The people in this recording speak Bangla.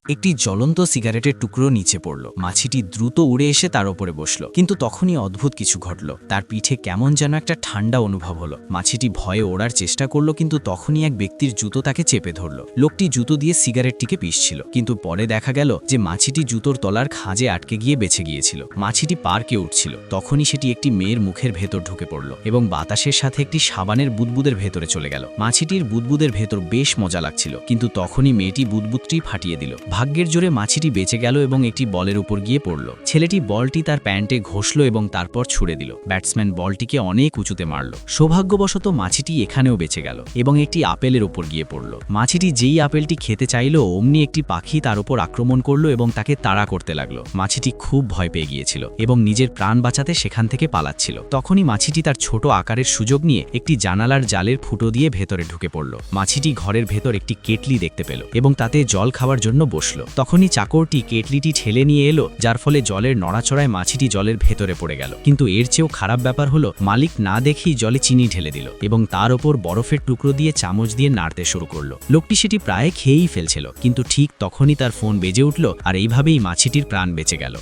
একটি জ্বলন্ত সিগারেটের টুকরো নিচে পড়ল। মাছিটি দ্রুত উড়ে এসে তার ওপরে বসল, কিন্তু তখনই অদ্ভুত কিছু ঘটল। তার পিঠে কেমন যেন একটা ঠান্ডা অনুভব হলো। মাছিটি ভয়ে ওড়ার চেষ্টা করল, কিন্তু তখনই এক ব্যক্তির জুতো তাকে চেপে ধরল। লোকটি জুতো দিয়ে সিগারেটটিকে পিষছিল, কিন্তু পরে দেখা গেল যে মাছিটি জুতোর তলার খাঁজে আটকে গিয়ে বেঁচে গিয়েছিল। মাছিটি পার্কে উঠছিল, তখনই সেটি একটি মেয়ের মুখের ভেতর ঢুকে পড়ল এবং বাতাসের সাথে একটি সাবানের বুদবুদের ভেতরে চলে গেল। মাছিটির বুদবুদের ভেতর বেশ মজা লাগছিল, কিন্তু তখনই মেয়েটি বুদবুদটি ফাটিয়ে দিল। ভাগ্যের জোরে মাছিটি বেঁচে গেল এবং একটি বলের উপর গিয়ে পড়ল। ছেলেটি বলটি তার প্যান্টে ঘষল এবং তারপর ছুড়ে দিল। ব্যাটসম্যান বলটিকে অনেক উঁচুতে মারল। সৌভাগ্যবশত মাছিটি এখানেও বেঁচে গেল এবং একটি আপেলের উপর গিয়ে পড়ল। মাছিটি যেই আপেলটি খেতে চাইল, অমনি একটি পাখি তার উপর আক্রমণ করল এবং তাকে তাড়া করতে লাগলো। মাছিটি খুব ভয় পেয়ে গিয়েছিল এবং নিজের প্রাণ বাঁচাতে সেখান থেকে পালাচ্ছিল। তখনই মাছিটি তার ছোট আকারের সুযোগ নিয়ে একটি জানালার জালের ফুটো দিয়ে ভেতরে ঢুকে পড়ল। মাছিটি ঘরের ভেতর একটি কেটলি দেখতে পেল এবং তাতে জল খাওয়ার জন্য বসল। তখনই চাকরটি কেটলিটি ঠেলে নিয়ে এলো, যার ফলে জলের নড়াচড়ায় মাছিটি জলের ভেতরে পড়ে গেল। কিন্তু এর চেয়েও খারাপ ব্যাপার হলো, মালিক না দেখেই জলে চিনি ঢেলে দিল এবং তার ওপর বরফের টুকরো দিয়ে চামচ দিয়ে নাড়তে শুরু করলো। লোকটি সেটি প্রায় খেয়েই ফেলছিল, কিন্তু ঠিক তখনই তার ফোন বেজে উঠল, আর এইভাবেই মাছিটির প্রাণ বেঁচে গেল।